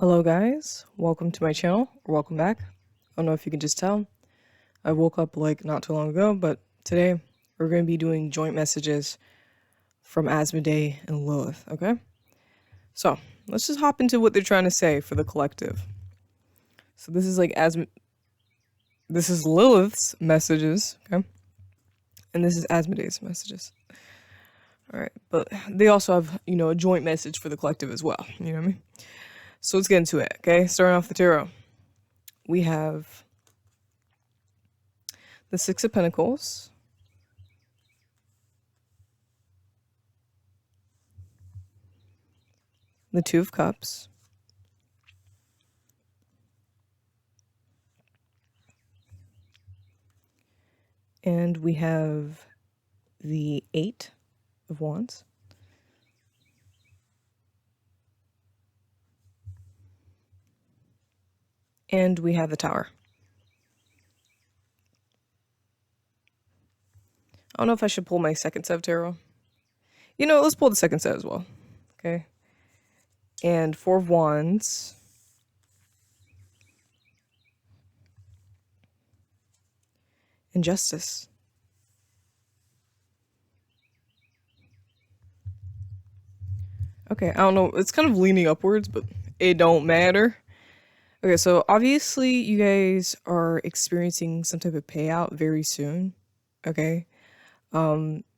Hello guys, welcome to my channel, or welcome back. I don't know if you can just tell. I woke up like not too long ago, but today we're going to be doing joint messages from Asmoday and Lilith, okay? So, let's just hop into what they're trying to say for the collective. So this is like this is Lilith's messages, okay? And this is Asmoday's messages. Alright, but they also have, a joint message for the collective as well, you know what I mean? So let's get into it, okay? Starting off the tarot. We have the Six of Pentacles, the Two of Cups, and we have the Eight of Wands, and we have the Tower. I don't know if I should pull my second set of tarot. Let's pull the second set as well. Okay. And Four of Wands. And Justice. Okay, I don't know. It's kind of leaning upwards, but it don't matter. Okay, so obviously you guys are experiencing some type of payout very soon. Okay.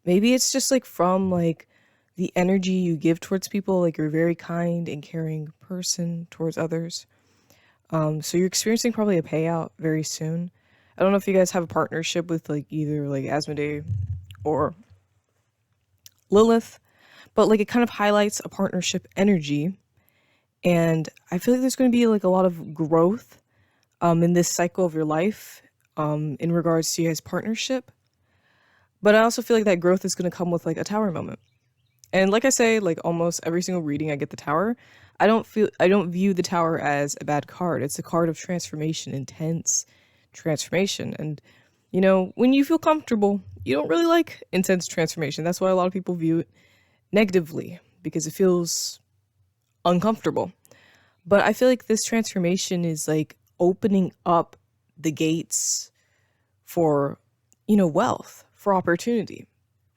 Maybe it's just like from like the energy you give towards people, like you're a very kind and caring person towards others. So you're experiencing probably a payout very soon. I don't know if you guys have a partnership with like either like Asmoday or Lilith, but like it kind of highlights a partnership energy. And I feel like there's going to be like a lot of growth in this cycle of your life in regards to you guys' partnership. But I also feel like that growth is going to come with like a tower moment. And like I say, like almost every single reading I get the tower, I don't view the tower as a bad card. It's a card of transformation, intense transformation. And when you feel comfortable, you don't really like intense transformation. That's why a lot of people view it negatively, because it feels uncomfortable. But I feel like this transformation is like opening up the gates for, wealth, for opportunity,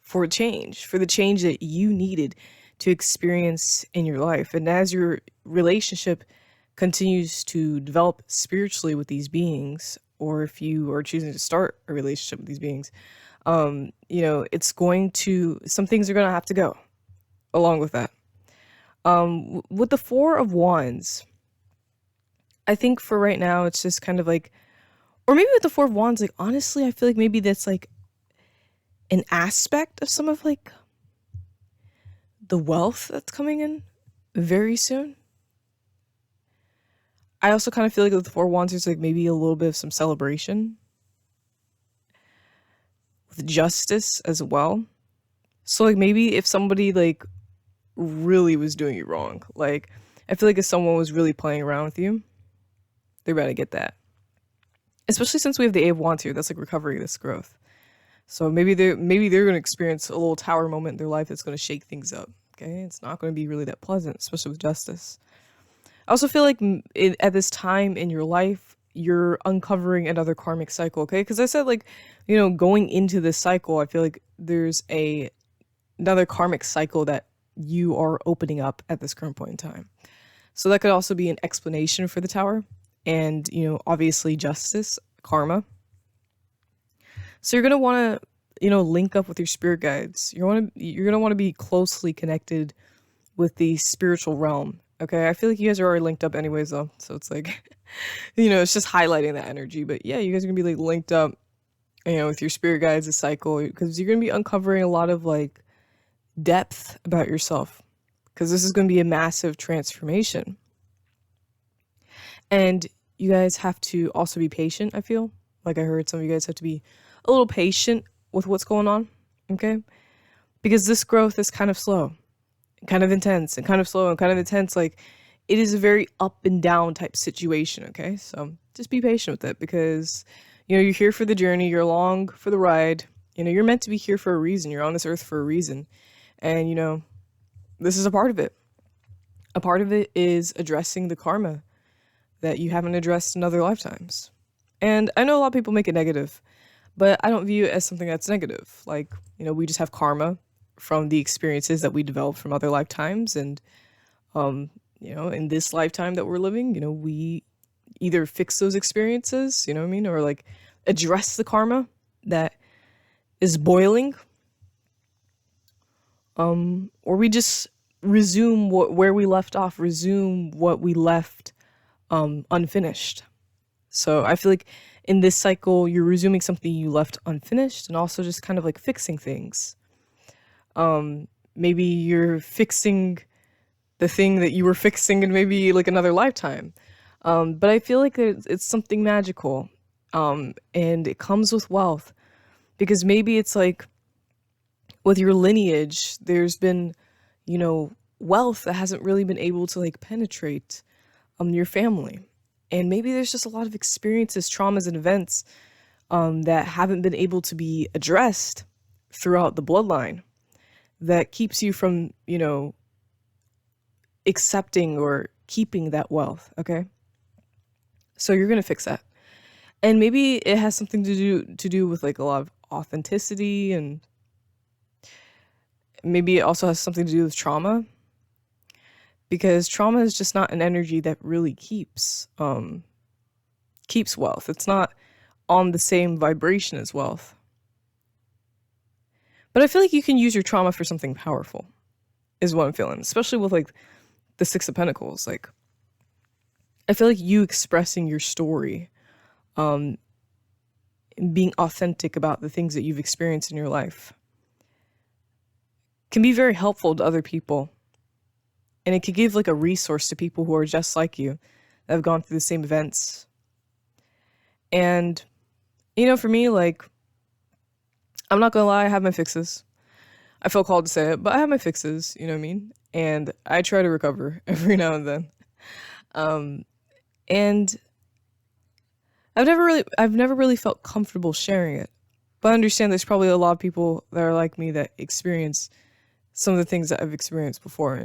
for change, for the change that you needed to experience in your life. And as your relationship continues to develop spiritually with these beings, or if you are choosing to start a relationship with these beings, it's going to, some things are going to have to go along with that. With the Four of Wands, I think for right now, it's just kind of like, or maybe with the Four of Wands, like, honestly, I feel like maybe that's like an aspect of some of like the wealth that's coming in very soon. I also kind of feel like with the Four of Wands, there's like maybe a little bit of some celebration with justice as well. So like maybe if somebody like really was doing you wrong, like I feel like if someone was really playing around with you, they're about to get that. Especially since we have the Eight of Wands here, that's like recovery, this growth. So maybe they're going to experience a little tower moment in their life that's going to shake things up. Okay, it's not going to be really that pleasant, especially with justice. I also feel like at this time in your life, you're uncovering another karmic cycle. Okay, because I said like, going into this cycle, I feel like there's another karmic cycle that you are opening up at this current point in time. So that could also be an explanation for the tower. And, obviously justice, karma. So you're going to want to, link up with your spirit guides. You're going to want to be closely connected with the spiritual realm. Okay. I feel like you guys are already linked up anyways though. So it's like, it's just highlighting that energy. But yeah, you guys are going to be like linked up, with your spirit guides, the cycle, because you're going to be uncovering a lot of like depth about yourself, because this is going to be a massive transformation. And you guys have to also be patient, I feel. Like I heard some of you guys have to be a little patient with what's going on, okay? Because this growth is kind of slow, kind of intense, and kind of slow and kind of intense. Like it is a very up and down type situation, okay? So just be patient with it, because, you're here for the journey. You're along for the ride. You're meant to be here for a reason. You're on this earth for a reason. And, this is a part of it. A part of it is addressing the karma that you haven't addressed in other lifetimes. And I know a lot of people make it negative, but I don't view it as something that's negative. Like, we just have karma from the experiences that we developed from other lifetimes. And, in this lifetime that we're living, we either fix those experiences, or like address the karma that is boiling, or we just resume where we left off, resume what we left unfinished. So I feel like in this cycle, you're resuming something you left unfinished, and also just kind of like fixing things. Maybe you're fixing the thing that you were fixing in maybe like another lifetime. But I feel like it's something magical, and it comes with wealth, because maybe it's like with your lineage, there's been, wealth that hasn't really been able to like penetrate your family. And maybe there's just a lot of experiences, traumas, and events that haven't been able to be addressed throughout the bloodline that keeps you from, accepting or keeping that wealth, okay? So you're going to fix that. And maybe it has something to do with like a lot of authenticity, and maybe it also has something to do with trauma, because trauma is just not an energy that really keeps wealth. It's not on the same vibration as wealth. But I feel like you can use your trauma for something powerful, is what I'm feeling, especially with like the Six of Pentacles. Like, I feel like you expressing your story, being authentic about the things that you've experienced in your life, can be very helpful to other people. And it could give like a resource to people who are just like you, that have gone through the same events. And, for me, like, I'm not gonna lie, I have my fixes. I feel called to say it, but I have my fixes, you know what I mean? And I try to recover every now and then. And I've never really felt comfortable sharing it. But I understand there's probably a lot of people that are like me that experience some of the things that I've experienced before,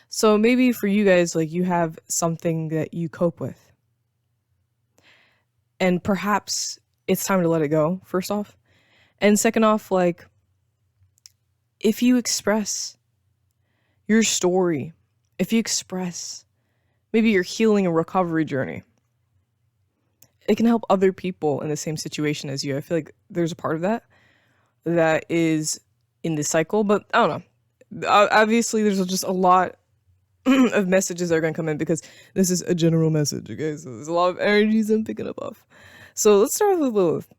So maybe for you guys, like, you have something that you cope with. And perhaps it's time to let it go, first off. And second off, like, if you express your story, if you express maybe your healing and recovery journey, it can help other people in the same situation as you. I feel like there's a part of that is in this cycle, but I don't know. Obviously, there's just a lot of messages that are going to come in, because this is a general message, okay? So there's a lot of energies I'm picking up off. So let's start with Lilith.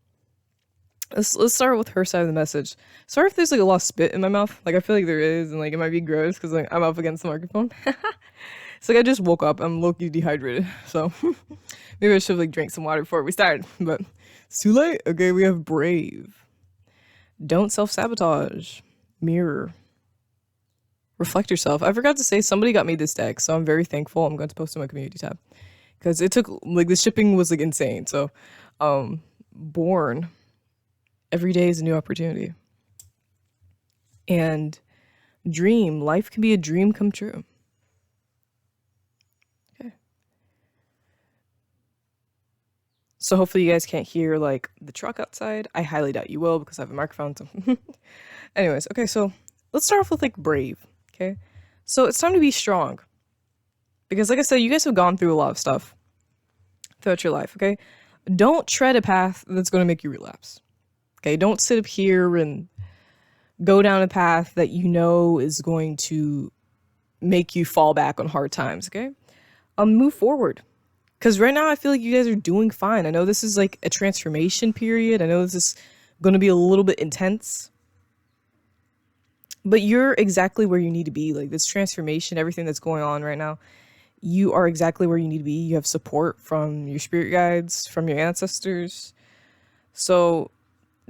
Let's start with her side of the message. Sorry if there's like a lot of spit in my mouth. Like, I feel like there is, and like it might be gross because like I'm up against the microphone. It's like I just woke up. I'm low-key dehydrated, so maybe I should have like drank some water before we started. But it's too late. Okay, we have Brave. Don't self-sabotage. Mirror. Reflect yourself. I forgot to say, somebody got me this deck, so I'm very thankful. I'm going to post it in my community tab, because it took, like, the shipping was like insane. So, Born. Every day is a new opportunity. And Dream. Life can be a dream come true. Okay. So hopefully you guys can't hear like the truck outside. I highly doubt you will, because I have a microphone. So anyways, okay, so let's start off with like Brave. Okay, so it's time to be strong, because like I said, you guys have gone through a lot of stuff throughout your life. Okay, don't tread a path that's going to make you relapse. Okay, don't sit up here and go down a path that you know is going to make you fall back on hard times. Okay, move forward, because right now I feel like you guys are doing fine. I know this is like a transformation period. I know this is going to be a little bit intense, but you're exactly where you need to be. Like, this transformation, everything that's going on right now, you are exactly where you need to be. You have support from your spirit guides, from your ancestors. So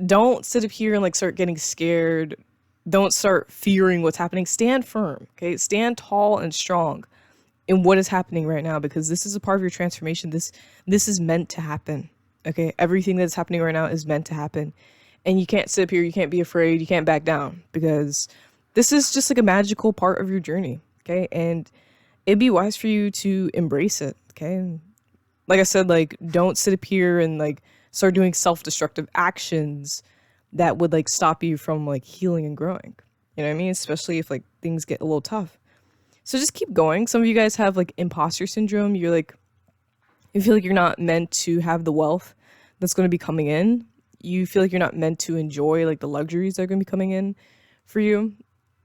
don't sit up here and like start getting scared. Don't start fearing what's happening. Stand firm, okay? Stand tall and strong in what is happening right now, because this is a part of your transformation. This is meant to happen, okay? Everything that's happening right now is meant to happen. And you can't sit up here, you can't be afraid, you can't back down, because this is just like a magical part of your journey, okay? And it'd be wise for you to embrace it, okay? And like I said, like, don't sit up here and like start doing self-destructive actions that would like stop you from like healing and growing. You know what I mean? Especially if like things get a little tough. So just keep going. Some of you guys have like imposter syndrome. You're like, you feel like you're not meant to have the wealth that's going to be coming in. You feel like you're not meant to enjoy like the luxuries that are going to be coming in for you.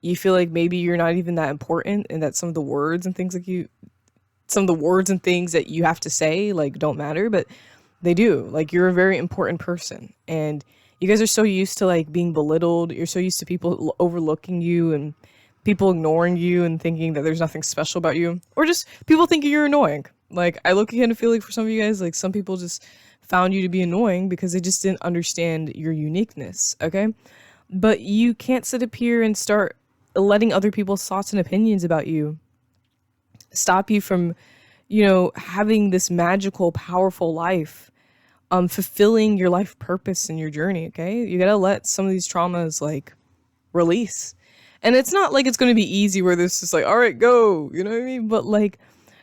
You feel like maybe you're not even that important, and that some of the words and things that you have to say like don't matter, but they do. Like, you're a very important person, and you guys are so used to like being belittled. You're so used to people overlooking you and people ignoring you and thinking that there's nothing special about you, or just people thinking you're annoying. Like, I look kind of feel like for some of you guys, like some people just found you to be annoying because they just didn't understand your uniqueness, okay? But you can't sit up here and start letting other people's thoughts and opinions about you stop you from, having this magical, powerful life, fulfilling your life purpose and your journey, okay? You gotta let some of these traumas, like, release. And it's not like it's gonna be easy where this is like, all right, go, you know what I mean? But, like,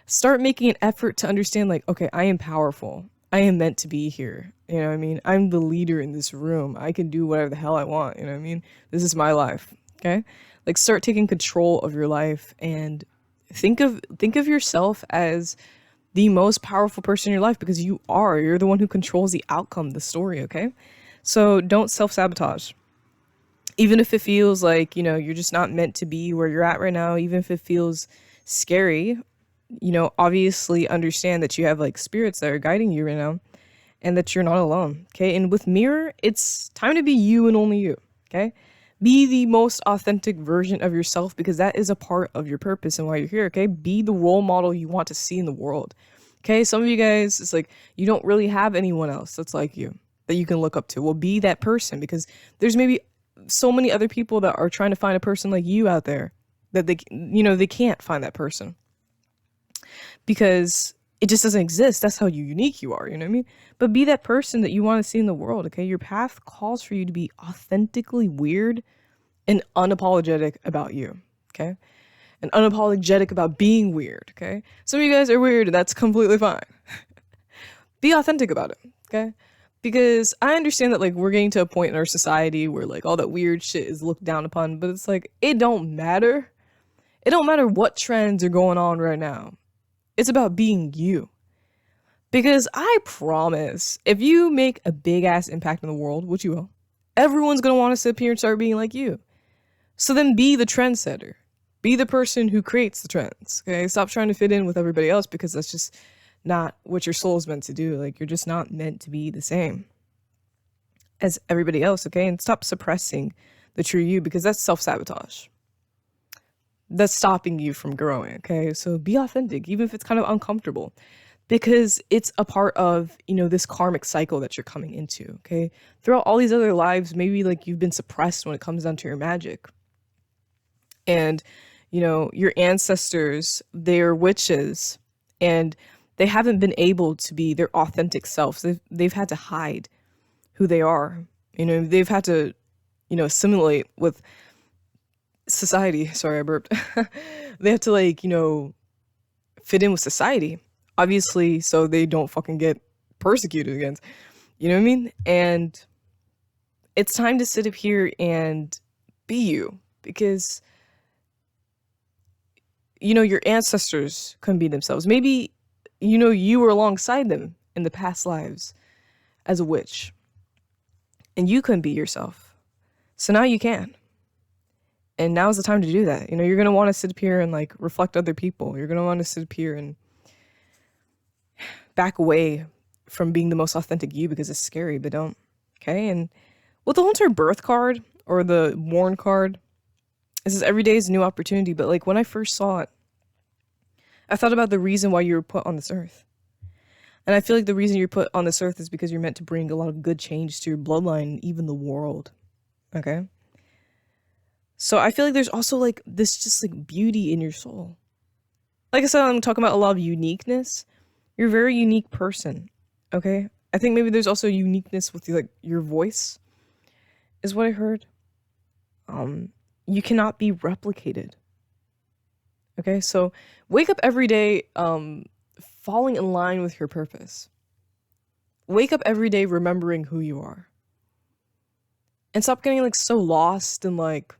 start making an effort to understand, like, okay, I am powerful. I am meant to be here. You know what I mean? I'm the leader in this room. I can do whatever the hell I want. You know what I mean? This is my life. Okay? Like, start taking control of your life and think of yourself as the most powerful person in your life, because you're the one who controls the outcome, the story, okay? So don't self-sabotage. Even if it feels like, you're just not meant to be where you're at right now, even if it feels scary, obviously understand that you have like spirits that are guiding you right now, and that you're not alone, okay? And with Mirror, it's time to be you and only you, okay? Be the most authentic version of yourself, because that is a part of your purpose and why you're here, okay? Be the role model you want to see in the world, okay? Some of you guys, it's like you don't really have anyone else that's like you that you can look up to. Well, be that person, because there's maybe so many other people that are trying to find a person like you out there that they can't find that person because it just doesn't exist. That's how unique you are, you know what I mean? But be that person that you want to see in the world, okay? Your path calls for you to be authentically weird and unapologetic about you, okay? And unapologetic about being weird, okay? Some of you guys are weird, and that's completely fine. Be authentic about it, okay? Because I understand that, like, we're getting to a point in our society where, like, all that weird shit is looked down upon, but it's like, it don't matter. It don't matter what trends are going on right now. It's about being you. Because I promise, if you make a big ass impact in the world, which you will, everyone's gonna want to sit here and start being like you. So then be the trendsetter. Be the person who creates the trends. Okay? Stop trying to fit in with everybody else, because that's just not what your soul is meant to do. Like, you're just not meant to be the same as everybody else, okay? And stop suppressing the true you, because that's self-sabotage. That's stopping you from growing, okay? So be authentic, even if it's kind of uncomfortable, because it's a part of, this karmic cycle that you're coming into, okay? Throughout all these other lives, maybe like you've been suppressed when it comes down to your magic. And, your ancestors, they're witches, and they haven't been able to be their authentic selves. They've had to hide who they are. They've had to, assimilate with society. Sorry, I burped. They have to, like, fit in with society, obviously, so they don't fucking get persecuted against. You know what I mean? And it's time to sit up here and be you, because, your ancestors couldn't be themselves. Maybe, you were alongside them in the past lives as a witch, and you couldn't be yourself. So now you can. And now's the time to do that. You're going to want to sit up here and like reflect other people. You're going to want to sit up here and back away from being the most authentic you, because it's scary, but don't. Okay? And with the whole entire birth card, or the worn card, this is every day is a new opportunity. But like, when I first saw it, I thought about the reason why you were put on this earth. And I feel like the reason you're put on this earth is because you're meant to bring a lot of good change to your bloodline and even the world. Okay? So I feel like there's also like this just like beauty in your soul. Like I said, I'm talking about a lot of uniqueness. You're a very unique person. Okay? I think maybe there's also uniqueness with like your voice, is what I heard. You cannot be replicated. Okay, so wake up every day falling in line with your purpose. Wake up every day remembering who you are. And stop getting like so lost and like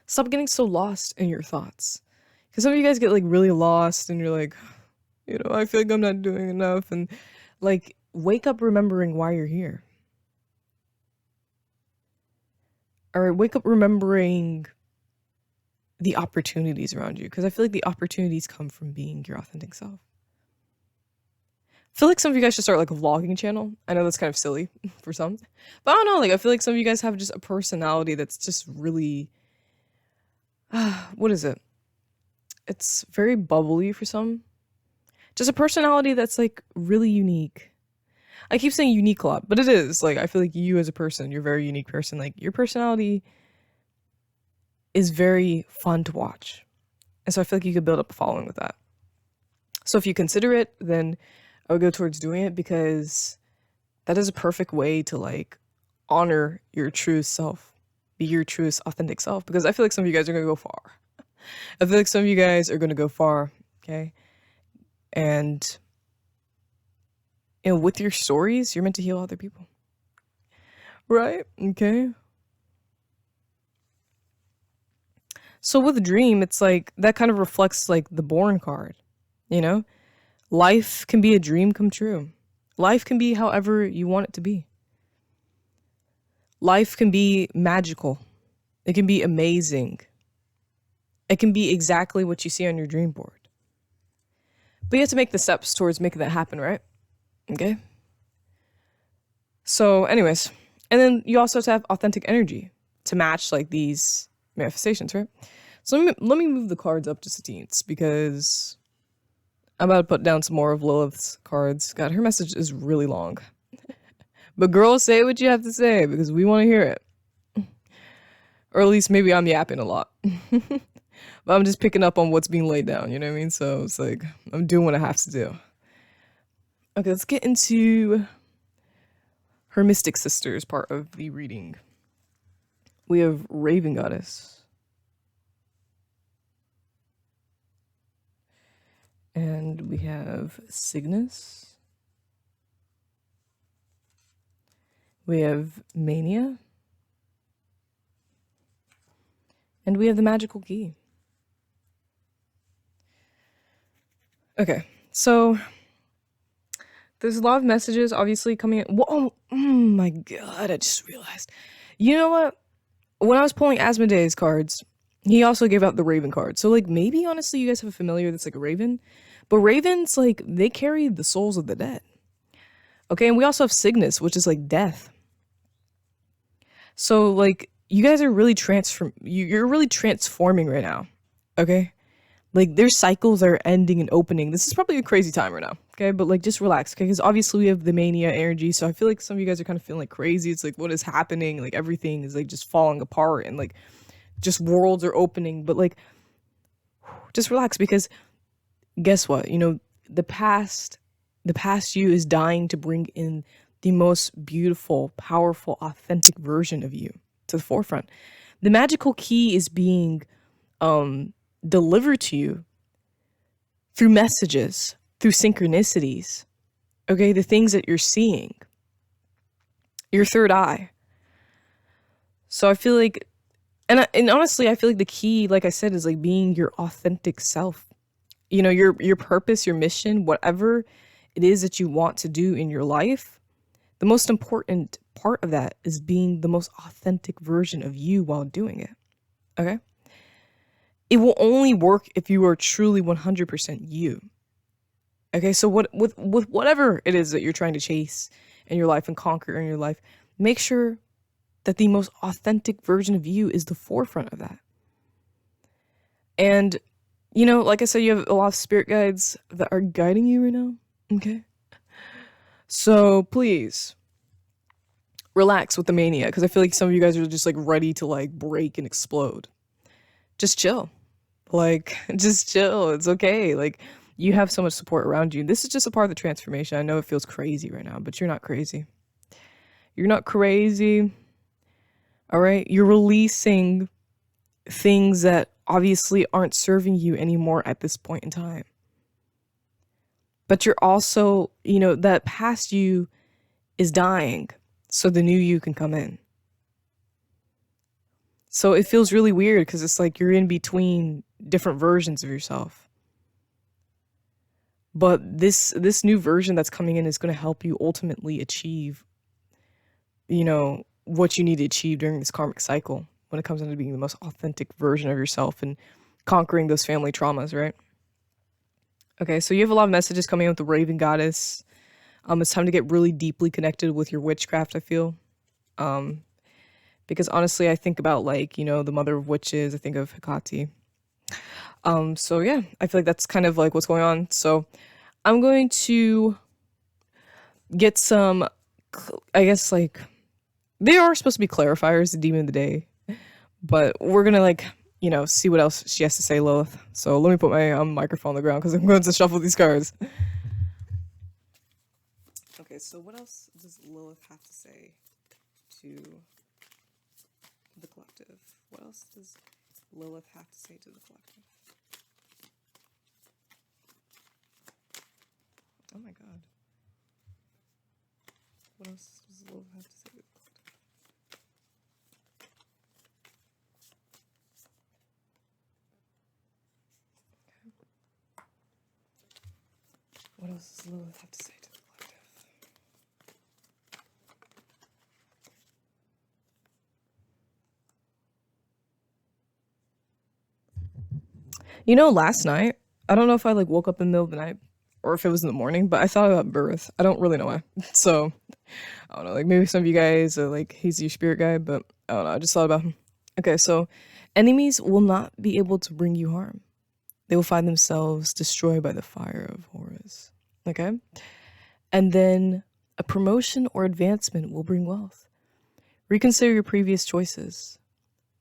stop getting so lost in your thoughts. Because some of you guys get like really lost and you're like, I feel like I'm not doing enough. And like, wake up remembering why you're here. All right, wake up remembering the opportunities around you. Because I feel like the opportunities come from being your authentic self. I feel like some of you guys should start like a vlogging channel. I know that's kind of silly for some. But I don't know, like I feel like some of you guys have just a personality that's just really what is it? It's very bubbly for some. Just a personality that's like really unique. I keep saying unique a lot, but it is. Like I feel like you as a person, you're a very unique person. Like your personality is very fun to watch. And so I feel like you could build up a following with that. So if you consider it, then I would go towards doing it because that is a perfect way to like honor your truest self, be your truest authentic self. Because I feel like some of you guys are going to go far. I feel like some of you guys are going to go far. Okay. And, with your stories, you're meant to heal other people. Right? Okay. So with Dream, it's like that kind of reflects like the Born card, Life can be a dream come true. Life can be however you want it to be. Life can be magical. It can be amazing. It can be exactly what you see on your dream board. But you have to make the steps towards making that happen, right? Okay. So anyways, and then you also have to have authentic energy to match like these manifestations, right? So let me move the cards up just a teens because I'm about to put down some more of Lilith's cards. God, her message is really long. But girl, say what you have to say because we want to hear it. Or at least maybe I'm yapping a lot. But I'm just picking up on what's being laid down, you know what I mean? So it's like, I'm doing what I have to do. Okay, let's get into her Mystic Sisters part of the reading. We have Raven Goddess. And we have Cygnus. We have Mania. And we have the Magical Key. Okay, so there's a lot of messages obviously coming in. Whoa, oh my god, I just realized. You know what? When I was pulling Asmoday's cards, he also gave out the Raven card. So like maybe honestly you guys have a familiar that's like a Raven. But Ravens, like, they carry the souls of the dead. Okay, and we also have Cygnus, which is like death. So like you guys are really you're really transforming right now. Okay? Like their cycles are ending and opening. This is probably a crazy time right now. Okay, but like just relax, okay? Because obviously we have the mania energy. So I feel like some of you guys are kind of feeling like crazy. It's like what is happening? Like everything is like just falling apart and like just worlds are opening. But like just relax because guess what? The past you is dying to bring in the most beautiful, powerful, authentic version of you to the forefront. The magical key is being delivered to you through messages, through synchronicities. Okay, the things that you're seeing, your third eye. So I feel like, and honestly, I feel like the key, like I said, is like being your authentic self. Your purpose, your mission, whatever it is that you want to do in your life, the most important part of that is being the most authentic version of you while doing it. Okay? It will only work if you are truly 100% you. Okay? So with whatever it is that you're trying to chase in your life and conquer in your life, make sure that the most authentic version of you is the forefront of that. And like I said, you have a lot of spirit guides that are guiding you right now. Okay. So please relax with the mania because I feel like some of you guys are just like ready to like break and explode. Just chill. Like, just chill. It's okay. Like, you have so much support around you. This is just a part of the transformation. I know it feels crazy right now, but you're not crazy. You're not crazy. All right. You're releasing things that obviously aren't serving you anymore at this point in time. But you're also, that past you is dying so the new you can come in. So it feels really weird because it's like you're in between different versions of yourself. But this new version that's coming in is going to help you ultimately achieve, what you need to achieve during this karmic cycle when it comes into being the most authentic version of yourself and conquering those family traumas, right? Okay, so you have a lot of messages coming in with the Raven Goddess. It's time to get really deeply connected with your witchcraft, I feel. Because honestly, I think about the mother of witches. I think of Hecate. So yeah, I feel like that's kind of like what's going on. So I'm going to get some, I guess they are supposed to be clarifiers, the demon of the day, but we're gonna see what else she has to say, Lilith. So let me put my microphone on the ground because I'm going to shuffle these cards. Okay, so what else does Lilith have to say to the collective? What else does Lilith have to say to the collective? Oh my god. What else does Lilith have to say to the collective? What else does Lilith have to say to the collective? Last night, I don't know if I woke up in the middle of the night or if it was in the morning, but I thought about birth. I don't really know why. So, I don't know, maybe some of you guys are he's your spirit guide, but I don't know, I just thought about him. Okay, so enemies will not be able to bring you harm. They will find themselves destroyed by the fire of Horus. Okay? And then a promotion or advancement will bring wealth. Reconsider your previous choices.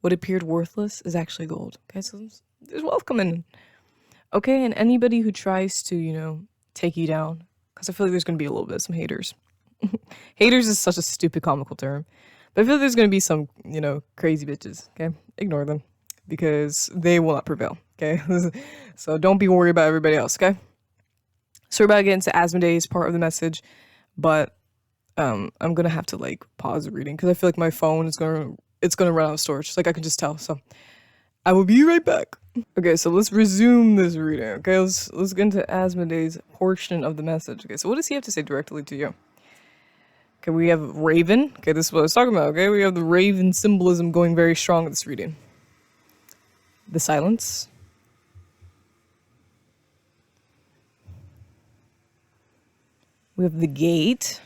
What appeared worthless is actually gold. Okay, so there's wealth coming in. Okay, and anybody who tries to, take you down, because I feel like there's going to be a little bit of some haters. Haters is such a stupid comical term. But I feel like there's going to be some, crazy bitches. Okay, ignore them because they will not prevail. Okay, so don't be worried about everybody else. Okay, so we're about to get into Asmoday's part of the message, but I'm gonna have to pause the reading because I feel like my phone is gonna run out of storage. I can just tell. So I will be right back. Okay, so let's resume this reading. Okay, let's get into Asmoday's portion of the message. Okay, so what does he have to say directly to you? Okay, we have Raven. Okay, this is what I was talking about. Okay, we have the Raven symbolism going very strong in this reading. The silence. We have the gate.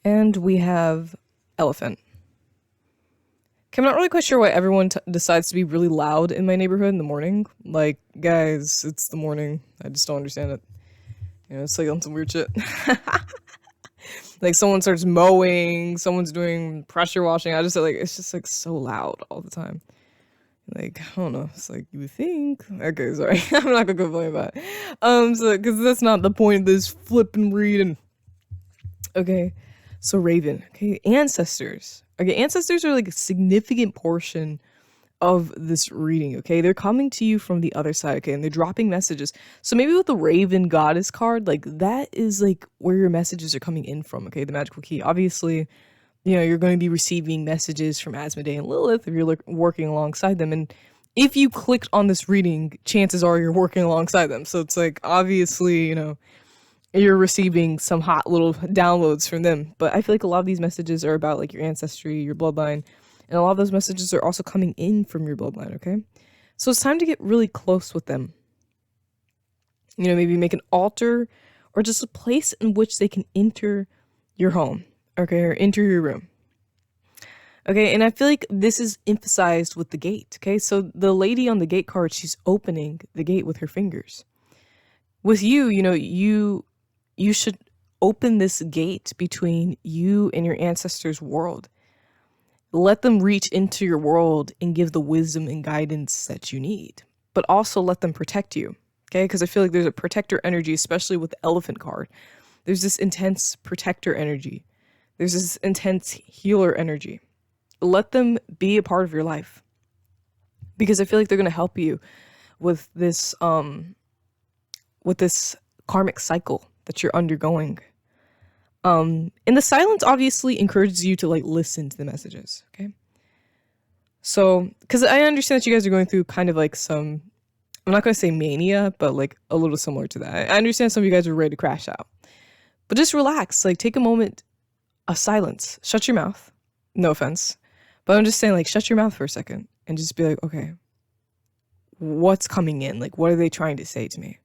And we have elephant. Okay, I'm not really quite sure why everyone decides to be really loud in my neighborhood in the morning. Guys, it's the morning. I just don't understand it. It's on some weird shit. Someone starts mowing, someone's doing pressure washing. I just it's just so loud all the time. I don't know. It's you would think. Okay, sorry. I'm not gonna complain about it. So because that's not the point of this flipping reading. Okay, so Raven. Okay, ancestors. Okay, ancestors are a significant portion of this reading. Okay, they're coming to you from the other side. Okay, and they're dropping messages. So maybe with the Raven Goddess card, that is where your messages are coming in from. Okay, the magical key. Obviously, you're going to be receiving messages from Asmodee and Lilith if you're working alongside them. And if you clicked on this reading, chances are you're working alongside them. So it's obviously, you're receiving some hot little downloads from them. But I feel a lot of these messages are about your ancestry, your bloodline. And a lot of those messages are also coming in from your bloodline, okay? So it's time to get really close with them. Maybe make an altar or just a place in which they can enter your home, okay, or enter your room. Okay, and I feel this is emphasized with the gate, okay? So the lady on the gate card, she's opening the gate with her fingers. With you, you should open this gate between you and your ancestors' world. Let them reach into your world and give the wisdom and guidance that you need, but also let them protect you, okay? Because I feel there's a protector energy, especially with the elephant card. There's this intense protector energy. There's this intense healer energy. let them be a part of your life, because I feel like they're going to help you with this karmic cycle that you're undergoing. And the silence obviously encourages you to like listen to the messages, okay? So, because I understand that you guys are going through kind of like some, I'm not going to say mania, but like a little similar to that. I understand some of you guys are ready to crash out, but just relax. Like, take a moment of silence. Shut your mouth. No offense, but I'm just saying, like, shut your mouth for a second and just be like, okay, what's coming in? Like, what are they trying to say to me?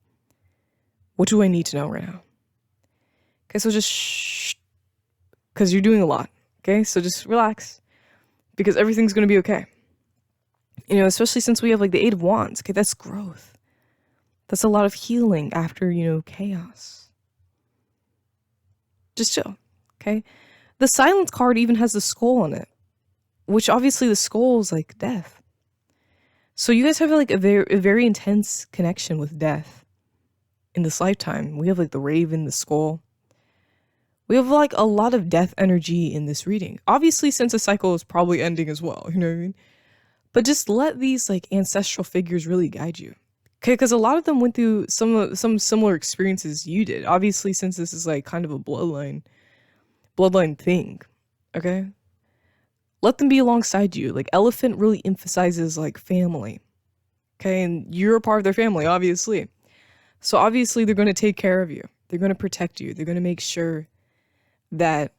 What do I need to know right now? Okay, so just shh, because you're doing a lot. Okay, so just relax, because everything's going to be okay. You know, especially since we have like the Eight of Wands. Okay, that's growth. That's a lot of healing after, you know, chaos. Just chill, okay? The Silence card even has the skull on it, which obviously the skull is like death. So you guys have like a very intense connection with death in this lifetime. We have like the raven, the skull. We have like a lot of death energy in this reading. Obviously, since the cycle is probably ending as well, you know what I mean? But just let these like ancestral figures really guide you. Okay, because a lot of them went through some similar experiences you did. Obviously, since this is like kind of a bloodline thing, okay? Let them be alongside you. Like, Elephant really emphasizes like family, okay? And you're a part of their family, obviously. So obviously, they're going to take care of you. They're going to protect you. They're going to make sure that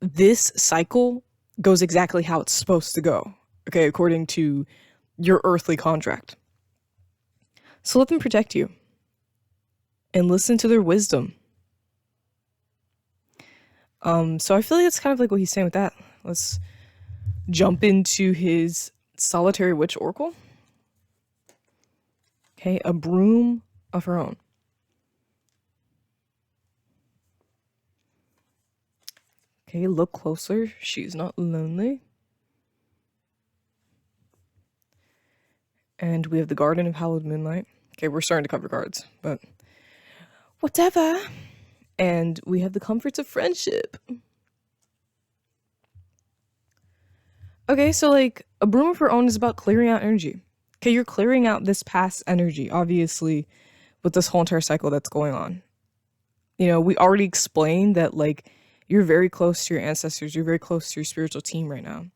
this cycle goes exactly how it's supposed to go, okay, according to your earthly contract. So let them protect you and listen to their wisdom. So I feel like that's kind of like what he's saying with that. Let's jump into his Solitary Witch Oracle. Okay, a broom of her own. Okay, look closer. She's not lonely. And we have the Garden of Hallowed Moonlight. Okay, we're starting to cover cards, but whatever. And we have the Comforts of Friendship. Okay, so like a broom of her own is about clearing out energy. Okay, you're clearing out this past energy, obviously, with this whole entire cycle that's going on. You know, we already explained that like you're very close to your ancestors. You're very close to your spiritual team right now.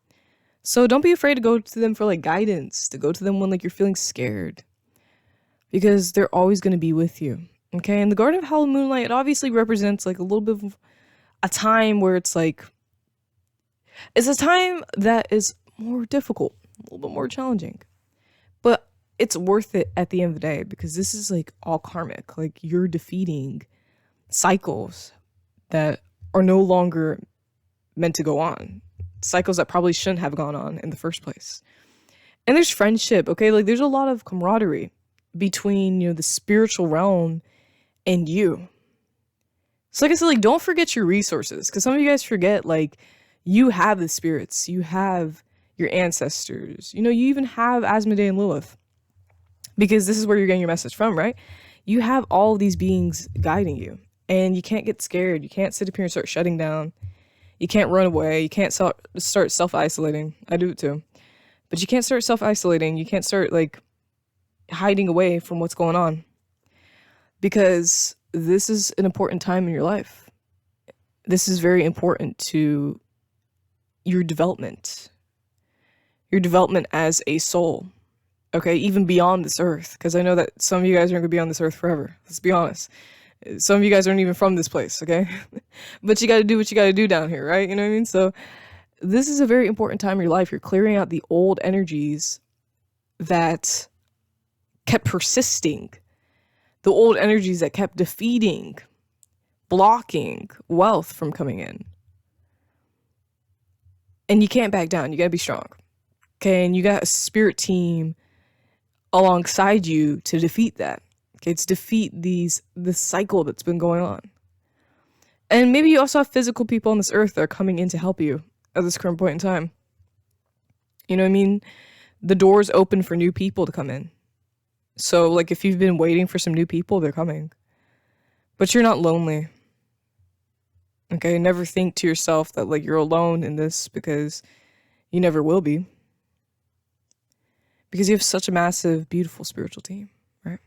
So don't be afraid to go to them for like guidance, to go to them when like you're feeling scared, because they're always going to be with you. Okay, and the Garden of Hallowed Moonlight, it obviously represents like a little bit of a time where it's like, it's a time that is more difficult, a little bit more challenging, but it's worth it at the end of the day, because this is like all karmic. Like, you're defeating cycles that are no longer meant to go on, cycles that probably shouldn't have gone on in the first place. And there's friendship, okay? Like, there's a lot of camaraderie between, you know, the spiritual realm and you. So like I said, like, don't forget your resources, because some of you guys forget, like, you have the spirits, you have your ancestors, you know, you even have Asmoday and Lilith, because this is where you're getting your message from, right? You have all of these beings guiding you, and you can't get scared. You can't sit up here and start shutting down. You can't run away. You can't start self-isolating. I do it too. But you can't start self-isolating. You can't start like hiding away from what's going on, because this is an important time in your life. This is very important to your development as a soul. Okay, even beyond this earth, because I know that some of you guys aren't going to be on this earth forever. Let's be honest. Some of you guys aren't even from this place, okay? But you got to do what you got to do down here, right? You know what I mean? So this is a very important time in your life. You're clearing out the old energies that kept persisting, the old energies that kept defeating, blocking wealth from coming in. And you can't back down. You got to be strong, okay? And you got a spirit team alongside you to defeat that. Okay, to defeat this cycle that's been going on. And maybe you also have physical people on this earth that are coming in to help you at this current point in time. You know what I mean? The door's open for new people to come in. So like, if you've been waiting for some new people, they're coming. But you're not lonely. Okay, never think to yourself that like you're alone in this, because you never will be. Because you have such a massive, beautiful spiritual team, right?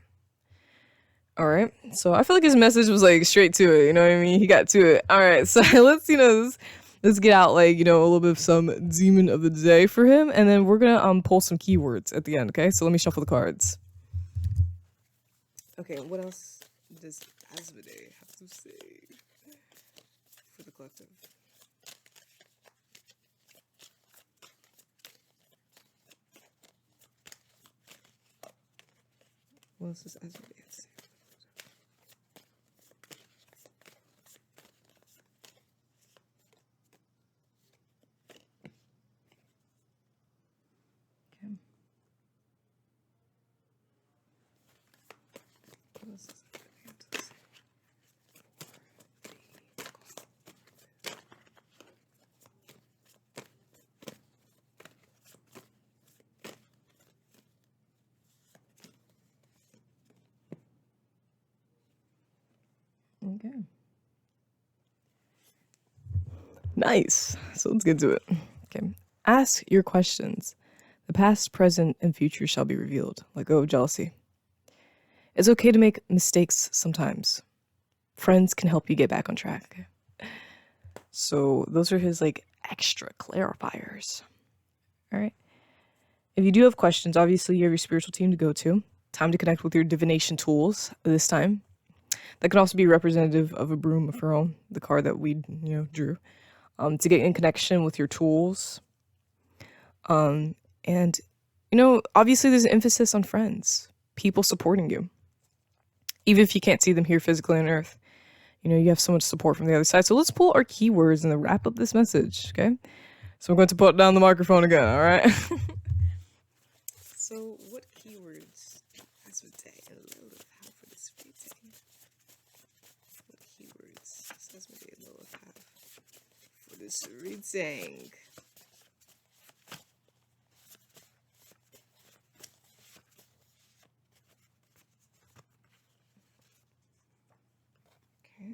All right. So I feel like his message was like straight to it. You know what I mean? He got to it. All right. So let's get out like a little bit of some demon of the day for him, and then we're gonna pull some keywords at the end. Okay. So let me shuffle the cards. Okay. What else does Asmoday have to say for the collective? What else does Asmoday have to say? Okay. What else does Asmoday have to say? Okay. Nice. So let's get to it. Okay. Ask your questions. The past, present, and future shall be revealed. Let go of jealousy. It's okay to make mistakes sometimes. Friends can help you get back on track. So those are his like extra clarifiers. All right. If you do have questions, obviously you have your spiritual team to go to. Time to connect with your divination tools this time. That could also be representative of a broom of her own, the card that we drew. To get in connection with your tools. And obviously there's an emphasis on friends, people supporting you. Even if you can't see them here physically on Earth, you have so much support from the other side. So let's pull our keywords and then wrap up this message, okay? So I'm going to put down the microphone again, all right? So what keywords does Asmoday and Lilith have for this reading? What keywords does Asmoday and Lilith have for this reading? Okay.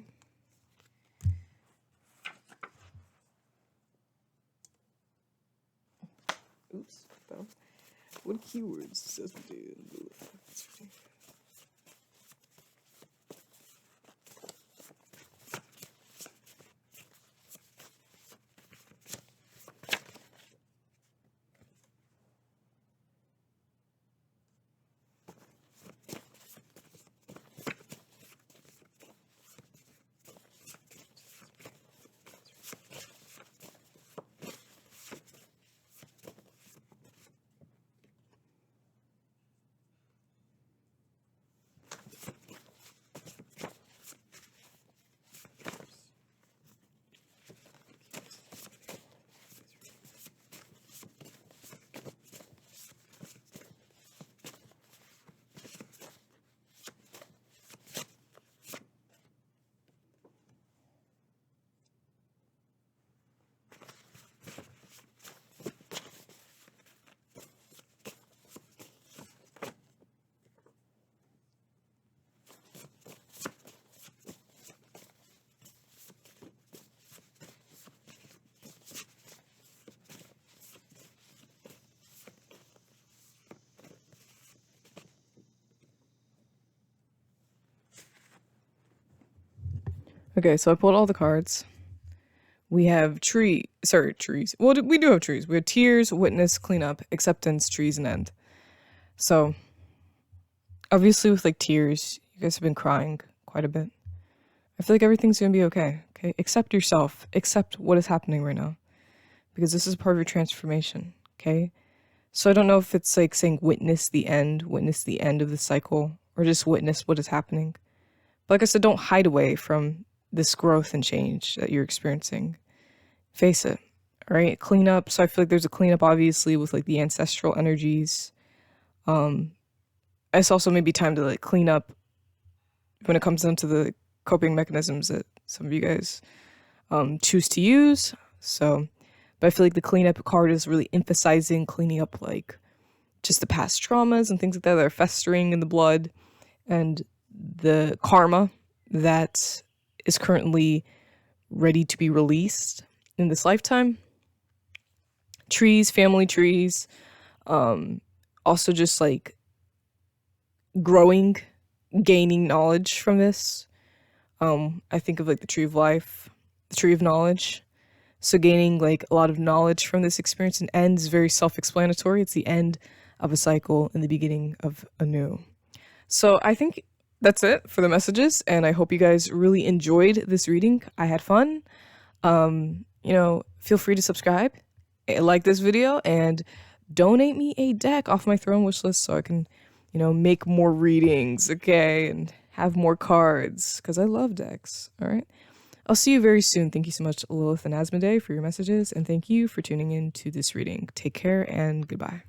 Oops, fell. What keywords does Asmoday and Lilith have for this reading? Okay, so I pulled all the cards. We have trees. Well, we do have trees. We have tears, witness, cleanup, acceptance, trees, and end. So, obviously with like tears, you guys have been crying quite a bit. I feel like everything's gonna be okay. Okay, accept yourself. Accept what is happening right now, because this is part of your transformation. Okay, so I don't know if it's like saying witness the end of the cycle, or just witness what is happening. But like I said, don't hide away from this growth and change that you're experiencing. Face it. All right, clean up. So I feel like there's a cleanup, obviously, with like the ancestral energies. It's also maybe time to like clean up when it comes down to the coping mechanisms that some of you guys choose to use. So, but I feel like the cleanup card is really emphasizing cleaning up like just the past traumas and things like that that are festering in the blood, and the karma that is currently ready to be released in this lifetime. Trees, family trees, also just like growing, gaining knowledge from this. I think of like the tree of life, the tree of knowledge. So gaining like a lot of knowledge from this experience and end is very self-explanatory. It's the end of a cycle and the beginning of a new. So I think that's it for the messages, and I hope you guys really enjoyed this reading. I had fun. You know, feel free to subscribe, like this video, and donate me a deck off my throne wish list so I can, you know, make more readings, okay, and have more cards, because I love decks, all right? I'll see you very soon. Thank you so much, Lilith and Asmoday, for your messages, and thank you for tuning in to this reading. Take care and goodbye.